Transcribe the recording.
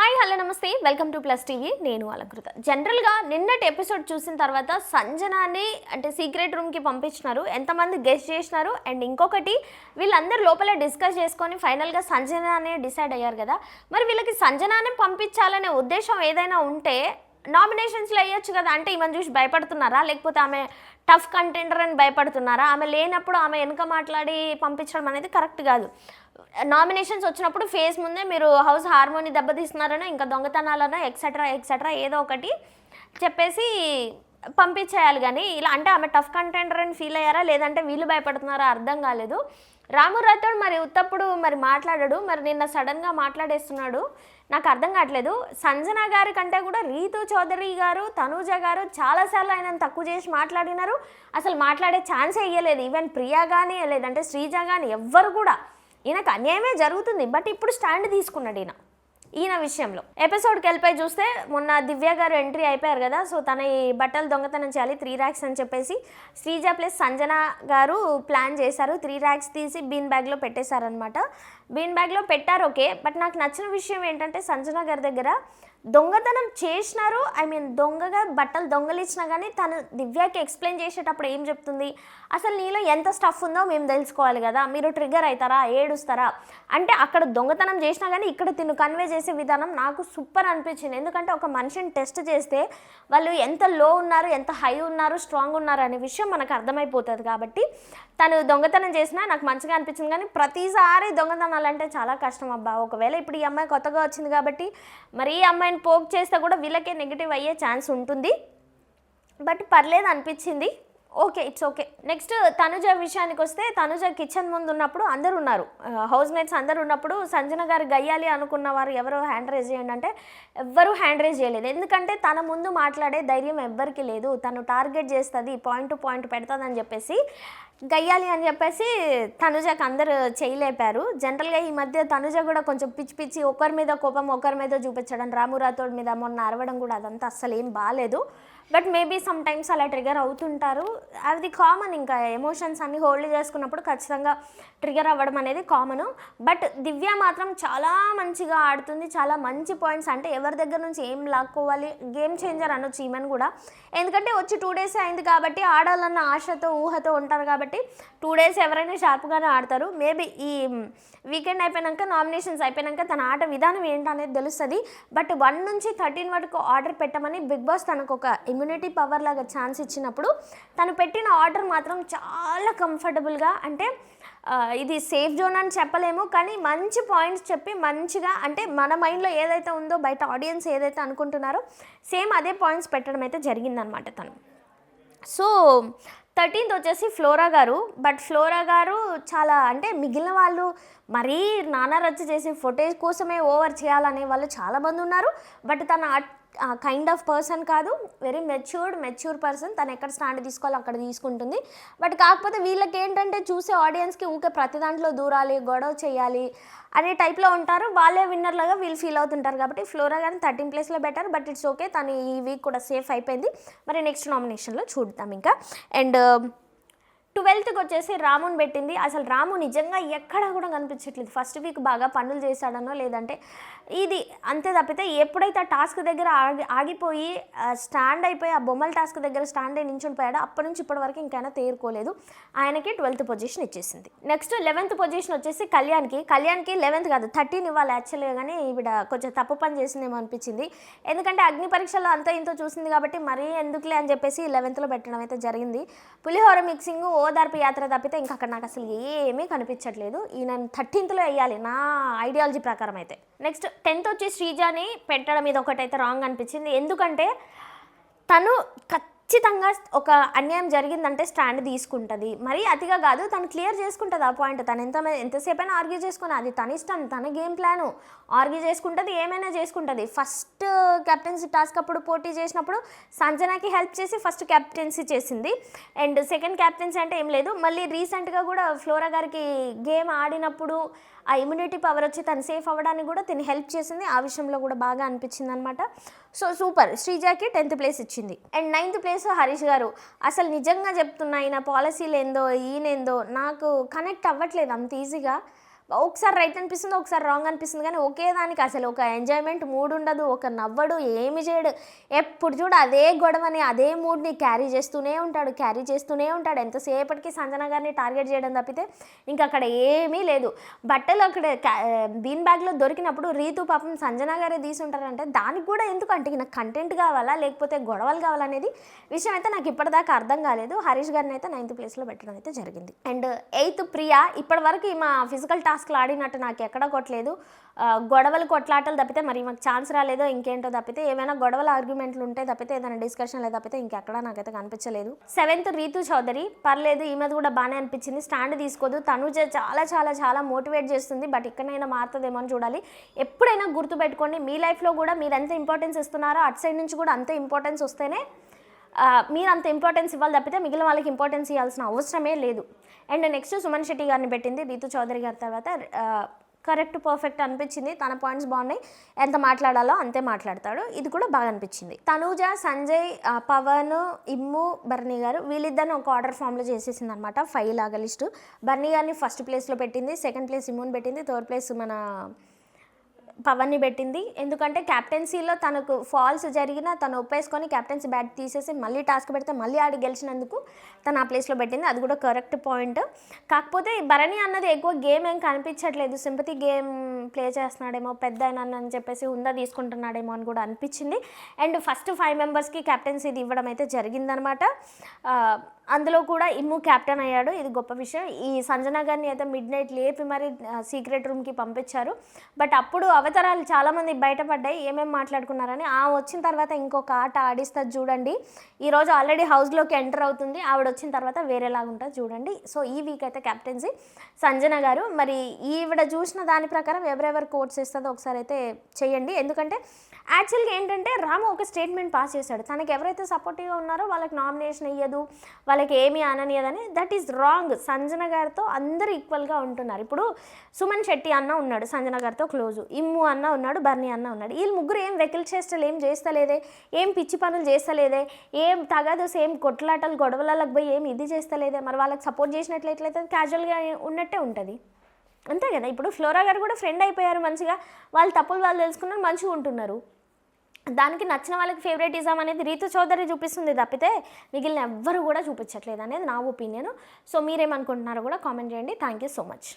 Hi hello నమస్తే welcome to plus TV. నేను అలంకృత. జనరల్గా నిన్నటి ఎపిసోడ్ చూసిన తర్వాత సంజనాని అంటే సీక్రెట్ రూమ్కి పంపించినారు. ఎంతమంది గెస్ట్ చేసినారు అండ్ ఇంకొకటి వీళ్ళందరూ లోపల డిస్కస్ చేసుకొని ఫైనల్గా సంజనానే డిసైడ్ అయ్యారు కదా. మరి వీళ్ళకి సంజనానే పంపించాలనే ఉద్దేశం ఏదైనా ఉంటే నామినేషన్స్లో వేయొచ్చు కదా. అంటే ఈమెను చూసి భయపడుతున్నారా, లేకపోతే ఆమె టఫ్ కంటెండర్ అని భయపడుతున్నారా? ఆమె లేనప్పుడు ఆమె వెనక మాట్లాడి పంపించడం అనేది కరెక్ట్ కాదు. నామినేషన్స్ వచ్చినప్పుడు ఫేస్ ముందే మీరు హౌస్ హార్మోని దెబ్బతీస్తున్నారనో ఇంకా దొంగతనాలనో ఎక్సెట్రా ఏదో ఒకటి చెప్పేసి పంపించేయాలి. కానీ ఇలా అంటే ఆమె టఫ్ కంటెండర్ అని ఫీల్ అయ్యారా, లేదంటే వీళ్ళు భయపడుతున్నారా అర్థం కాలేదు. రాము రాథోడ్ మరి ఉత్తప్పుడు మరి మాట్లాడాడు, మరి నిన్న సడన్గా మాట్లాడేస్తున్నాడు. నాకు అర్థం కావట్లేదు. సంజన గారి కంటే కూడా రీతు చౌదరి గారు, తనూజ గారు చాలాసార్లు ఆయనను తక్కువ చేసి మాట్లాడినారు. అసలు మాట్లాడే ఛాన్సే ఇవ్వలేదు. ఈవెన్ ప్రియా కానీ లేదంటే శ్రీజ కానీ ఎవ్వరు కూడా. ఈయనకు అన్యాయమే జరుగుతుంది, బట్ ఇప్పుడు స్టాండ్ తీసుకున్నాడు ఈయన విషయంలో. ఎపిసోడ్కి వెళ్ళిపోయి చూస్తే మొన్న దివ్య గారు ఎంట్రీ అయిపోయారు కదా. సో తన ఈ బట్టలు దొంగతనం చేయాలి 3 racks అని చెప్పేసి శ్రీజ ప్లస్ సంజన గారు ప్లాన్ చేశారు. 3 racks తీసి బీన్ బ్యాగ్లో పెట్టేశారనమాట. బీన్ బ్యాగ్లో పెట్టారు ఓకే, బట్ నాకు నచ్చిన విషయం ఏంటంటే సంజన గారి దగ్గర దొంగతనం చేసినారు, దొంగగా బట్టలు దొంగలిచ్చినా కానీ తను దివ్యకి ఎక్స్ప్లెయిన్ చేసేటప్పుడు ఏం చెప్తుంది, అసలు నీలో ఎంత స్టఫ్ ఉందో మేము తెలుసుకోవాలి కదా, మీరు ట్రిగ్గర్ అవుతారా, ఏడుస్తారా అంటే అక్కడ దొంగతనం చేసినా కానీ ఇక్కడ తిను కన్వే చేసే విధానం నాకు సూపర్ అనిపించింది. ఎందుకంటే ఒక మనిషిని టెస్ట్ చేస్తే వాళ్ళు ఎంత లో ఉన్నారు, ఎంత హై ఉన్నారు, స్ట్రాంగ్ ఉన్నారు అనే విషయం మనకు అర్థమైపోతుంది. కాబట్టి తను దొంగతనం చేసినా నాకు మంచిగా అనిపించింది. కానీ ప్రతిసారి దొంగతనాలు అంటే చాలా కష్టం అబ్బా. ఒకవేళ ఇప్పుడు ఈ అమ్మాయి కొత్తగా వచ్చింది కాబట్టి మరి ఈ అమ్మాయిని పోక్ చేస్తే కూడా వీళ్ళకే నెగిటివ్ అయ్యే ఛాన్స్ ఉంటుంది. బట్ పర్లేదు అనిపించింది, okay it's okay. Next Tanuja విషయానికి వస్తే తనుజ కిచెన్ ముందు ఉన్నప్పుడు అందరు ఉన్నారు, హౌస్ మేట్స్ అందరు ఉన్నప్పుడు సంజన గారు గయ్యాలి అనుకున్న వారు ఎవరో హ్యాండ్ రేజ్ చేయండి అంటే ఎవ్వరూ హ్యాండ్ రేజ్ చేయలేదు. ఎందుకంటే తన ముందు మాట్లాడే ధైర్యం ఎవ్వరికి లేదు. తను టార్గెట్ చేస్తుంది, పాయింట్ టు పాయింట్ పెడుతుందని చెప్పేసి గయ్యాలి అని చెప్పేసి తనుజకు అందరు చేయలేపారు. జనరల్గా ఈ మధ్య తనుజ కూడా కొంచెం పిచ్చి ఒకరి మీద కోపం ఒకరి మీద చూపించడం, రాము రాథోడ్ మీద మొన్న అరవడం కూడా అదంతా అస్సలు ఏం బాగాలేదు. బట్ మేబీ సమ్ టైమ్స్ అలా ట్రిగర్ అవుతుంటారు, అది కామన్. ఇంకా ఎమోషన్స్ అన్నీ హోల్డ్ చేసుకున్నప్పుడు ఖచ్చితంగా ట్రిగర్ అవ్వడం అనేది కామను. బట్ దివ్య మాత్రం చాలా మంచిగా ఆడుతుంది, చాలా మంచి పాయింట్స్. అంటే ఎవరి దగ్గర నుంచి ఏం లాక్కోవాలి, గేమ్ చేంజర్ అనొచ్చు ఈమెను కూడా. ఎందుకంటే వచ్చి 2 days అయింది కాబట్టి ఆడాలన్న ఆశతో ఊహతో ఉంటారు కాబట్టి 2 days ఎవరైనా షార్ప్గానే ఆడతారు. మేబీ ఈ వీకెండ్ అయిపోయాక నామినేషన్స్ అయిపోయాక తన ఆట విధానం ఏంటనేది తెలుస్తుంది. బట్ 1 నుంచి 13 వరకు ఆర్డర్ పెట్టమని బిగ్ బాస్ తనకు ఒక ఇమ్యూనిటీ పవర్ లాగా ఛాన్స్ ఇచ్చినప్పుడు తను పెట్టిన ఆర్డర్ మాత్రం చాలా కంఫర్టబుల్గా, అంటే ఇది సేఫ్ జోన్ అని చెప్పలేము కానీ మంచి పాయింట్స్ చెప్పి మంచిగా, అంటే మన మైండ్లో ఏదైతే ఉందో బయట ఆడియన్స్ ఏదైతే అనుకుంటున్నారో సేమ్ అదే పాయింట్స్ పెట్టడం అయితే జరిగిందనమాట తను. సో 13th వచ్చేసి ఫ్లోరా గారు. బట్ ఫ్లోరా గారు చాలా అంటే మిగిలిన వాళ్ళు మరీ నానా రచ్చ చేసి ఫుటేజ్ కోసమే ఓవర్ చేయాలనే వాళ్ళు చాలామంది ఉన్నారు. బట్ తన కైండ్ ఆఫ్ పర్సన్ కాదు, వెరీ మెచ్యూర్ పర్సన్. తను ఎక్కడ స్టాండ్ తీసుకోవాలో అక్కడ తీసుకుంటుంది. బట్ కాకపోతే వీళ్ళకి ఏంటంటే చూసే ఆడియన్స్కి ఊకే ప్రతి దాంట్లో దూరాలి, గొడవ చేయాలి అనే టైప్లో ఉంటారు. వాళ్ళే విన్నర్ లాగా వీళ్ళు ఫీల్ అవుతుంటారు. కాబట్టి ఫ్లోరా గారిని 13th ప్లేస్లో బెటర్. బట్ ఇట్స్ ఓకే, తను ఈ వీక్ కూడా సేఫ్ అయిపోయింది. మరి నెక్స్ట్ నామినేషన్లో చూద్దాం ఇంకా. అండ్ 12th వచ్చేసి రాముని పెట్టింది. అసలు రాము నిజంగా ఎక్కడా కూడా కనిపించట్లేదు. ఫస్ట్ వీక్ బాగా పనులు చేశాడనో లేదంటే ఇది అంతే తప్పితే ఎప్పుడైతే ఆ టాస్క్ దగ్గర ఆగిపోయి స్టాండ్ అయిపోయి ఆ బొమ్మల టాస్క్ దగ్గర స్టాండ్ అయి నించుండిపోయాడో అప్పటి నుంచి ఇప్పటి వరకు ఇంకైనా తేరుకోలేదు. ఆయనకి 12th పొజిషన్ ఇచ్చేసింది. నెక్స్ట్ 11th పొజిషన్ వచ్చేసి కళ్యాణ్కి 11th కాదు 13 ఇవ్వాలి యాక్చువల్గా, కానీ ఈవిడ కొంచెం తప్పు పని చేసిందేమో అనిపించింది. ఎందుకంటే అగ్ని పరీక్షలో అంతా ఇంతో చూసింది కాబట్టి మరీ ఎందుకులే అని చెప్పేసి 11thలో పెట్టడం అయితే జరిగింది. పులిహోర మిక్సింగ్ ఓదార్పు యాత్ర తప్పితే ఇంకా అక్కడ నాకు అసలు ఏమీ కనిపించట్లేదు. ఈయన 13thలో వేయాలి నా ఐడియాలజీ ప్రకారం అయితే. నెక్స్ట్ 10th వచ్చి శ్రీజాని పెట్టడం మీద ఒకటైతే రాంగ్ అనిపించింది. ఎందుకంటే తను ఖచ్చితంగా ఒక అన్యాయం జరిగిందంటే స్టాండ్ తీసుకుంటుంది, మరీ అతిగా కాదు, తను క్లియర్ చేసుకుంటుంది ఆ పాయింట్. తను ఎంతసేపైనా ఆర్గ్యూ చేసుకుని, అది తన ఇష్టం, తన గేమ్ ప్లాను, ఆర్గ్యూ చేసుకుంటుంది, ఏమైనా చేసుకుంటుంది. ఫస్ట్ కెప్టెన్సీ టాస్క్ అప్పుడు పోటీ చేసినప్పుడు సంజనాకి హెల్ప్ చేసి ఫస్ట్ కెప్టెన్సీ చేసింది. అండ్ సెకండ్ కెప్టెన్సీ అంటే ఏం లేదు. మళ్ళీ రీసెంట్గా కూడా ఫ్లోరా గారికి గేమ్ ఆడినప్పుడు ఆ ఇమ్యూనిటీ పవర్ వచ్చి తను సేఫ్ అవ్వడానికి కూడా తను హెల్ప్ చేసింది. ఆ విషయంలో కూడా బాగా అనిపించింది అనమాట. So super. శ్రీజాకి 10th ప్లేస్ ఇచ్చింది. అండ్ 9th ప్లేస్ హరీష్ గారు. అసలు నిజంగా చెప్తున్నా, ఈయన పాలసీలు ఏందో ఈయనేందో నాకు కనెక్ట్ అవ్వట్లేదు అంత ఈజీగా. ఒకసారి రైట్ అనిపిస్తుంది, ఒకసారి రాంగ్ అనిపిస్తుంది, కానీ ఒకే దానికి అసలు ఒక ఎంజాయ్మెంట్ మూడ్ ఉండదు, ఒక నవ్వడు, ఏమి చేయడు. ఎప్పుడు చూడు అదే గొడవని, అదే మూడ్ని క్యారీ చేస్తూనే ఉంటాడు. ఎంతసేపటికి సంజన గారిని టార్గెట్ చేయడం తప్పితే ఇంకా అక్కడ ఏమీ లేదు. బట్టలు అక్కడ బీన్ బ్యాగ్లో దొరికినప్పుడు రీతు పాపం సంజన గారే తీసుంటారంటే దానికి కూడా ఎందుకు అంటే నాకు కంటెంట్ కావాలా లేకపోతే గొడవలు కావాలనేది విషయం అయితే నాకు ఇప్పటిదాకా అర్థం కాలేదు. హరీష్ గారిని అయితే 9th ప్లేస్లో పెట్టడం అయితే జరిగింది. And 8th Priya. ఇప్పటి వరకు మా ఫిజికల్ టాస్క్లు ఆడినట్టు నాకు ఎక్కడ కొట్టలేదు. గొడవలు కొట్లాటలు తప్పితే మరి మాకు ఛాన్స్ రాలేదో ఇంకేంటో తప్పితే ఏమైనా గొడవలు ఆర్గ్యుమెంట్లు ఉంటే తప్పితే ఏదైనా డిస్కషన్లు తప్పితే ఇంకెక్కడ నాకైతే కనిపించలేదు. 7th రీతు చౌదరి. పర్లేదు, ఈమెది కూడా బాగానే అనిపించింది. స్టాండ్ తీసుకోదు. తనుజ చాలా చాలా చాలా మోటివేట్ చేస్తుంది. బట్ ఇక్కడైనా మారుతుందేమో అని చూడాలి. ఎప్పుడైనా గుర్తుపెట్టుకోండి, మీ లైఫ్లో కూడా మీరు ఎంత ఇంపార్టెన్స్ ఇస్తున్నారో అటు సైడ్ నుంచి కూడా అంతే ఇంపార్టెన్స్ వస్తేనే మీరు అంత ఇంపార్టెన్స్ ఇవ్వాలి తప్పితే మిగిలిన వాళ్ళకి ఇంపార్టెన్స్ ఇవ్వాల్సిన అవసరమే లేదు. అండ్ నెక్స్ట్ సుమన్ శెట్టి గారిని పెట్టింది రీతు చౌదరి గారి తర్వాత. కరెక్ట్, పర్ఫెక్ట్ అనిపించింది. తన పాయింట్స్ బాగున్నాయి. ఎంత మాట్లాడాలో అంతే మాట్లాడతాడు. ఇది కూడా బాగా అనిపించింది. తనూజ, సంజయ్, పవన్, ఇమ్ము, బర్నీ గారు వీళ్ళిద్దరిని ఒక ఆర్డర్ ఫామ్లో చేసేసింది అనమాట. 5 లాగా లిస్టు. బర్నీ గారిని ఫస్ట్ ప్లేస్లో పెట్టింది, సెకండ్ ప్లేస్ ఇమ్ముని పెట్టింది, థర్డ్ ప్లేస్ మన పవన్ని పెట్టింది. ఎందుకంటే క్యాప్టెన్సీలో తనకు ఫాల్స్ జరిగినా తను ఒప్పేసుకొని క్యాప్టెన్సీ బ్యాట్ తీసేసి మళ్ళీ టాస్క్ పెడితే మళ్ళీ ఆడి గెలిచినందుకు తను ఆ ప్లేస్లో పెట్టింది. అది కూడా కరెక్ట్ పాయింట్. కాకపోతే భరణి అన్నది ఎక్కువ గేమ్ ఏం కనిపించట్లేదు. సింపతి గేమ్ ప్లే చేస్తున్నాడేమో, పెద్ద అని చెప్పేసి ఉందా తీసుకుంటున్నాడేమో అని కూడా అనిపించింది. అండ్ ఫస్ట్ 5 మెంబర్స్కి క్యాప్టెన్సీ ఇవ్వడం అయితే జరిగిందనమాట. అందులో కూడా ఇమ్ము క్యాప్టెన్ అయ్యాడు. ఇది గొప్ప విషయం. ఈ సంజన గారిని అయితే మిడ్ నైట్ లేపి మరి సీక్రెట్ రూమ్కి పంపించారు. బట్ అప్పుడు అవతారాలు చాలామంది బయటపడ్డాయి ఏమేమి మాట్లాడుకున్నారని. వచ్చిన తర్వాత ఇంకొక ఆట ఆడిస్తుంది చూడండి. ఈరోజు ఆల్రెడీ హౌస్లోకి ఎంటర్ అవుతుంది. ఆవిడ వచ్చిన తర్వాత వేరేలాగా ఉంటుంది చూడండి. సో ఈ వీక్ అయితే క్యాప్టెన్సీ సంజన గారు. మరి ఈవిడ చూసిన దాని ప్రకారం ఎవరెవరు కోట్స్ ఇస్తుందో ఒకసారి అయితే చేయండి. ఎందుకంటే యాక్చువల్గా ఏంటంటే రాము ఒక స్టేట్మెంట్ పాస్ చేశాడు. తనకి ఎవరైతే సపోర్టివ్గా ఉన్నారో వాళ్ళకి నామినేషన్ ఇయ్యదు, వాళ్ళకి ఏమీ అననియదని. That is wrong. సంజన గారితో అందరూ ఈక్వల్గా ఉంటున్నారు. ఇప్పుడు సుమన్ శెట్టి అన్న ఉన్నాడు సంజన గారితో క్లోజు, ఇమ్ము అన్న ఉన్నాడు, బర్నీ అన్న ఉన్నాడు. వీళ్ళు ముగ్గురు ఏం వెకిల్ చేష్టలు ఏం చేస్తలేదే, ఏం పిచ్చి పనులు చేస్తలేదే, ఏం తగదు సేమ్ కొట్లాటలు గొడవలకు పోయి ఏం ఇది చేస్తలేదే. మరి వాళ్ళకి సపోర్ట్ చేసినట్లయితే క్యాజువల్గా ఉన్నట్టే ఉంటుంది, అంతే కదా. ఇప్పుడు ఫ్లోరా గారు కూడా ఫ్రెండ్ అయిపోయారు మంచిగా. వాళ్ళ తప్పులు వాళ్ళు తెలుసుకున్నారు, మంచిగా ఉంటున్నారు. దానికి నచ్చిన వాళ్ళకి ఫేవరెటిజం అనేది రీతు చౌదరి చూపిస్తుంది తప్పితే మిగిలిన ఎవ్వరు కూడా చూపించట్లేదు అనేది నా ఒపీనియన్. సో మీరేమనుకుంటున్నారో కూడా కామెంట్ చేయండి. Thank you so much.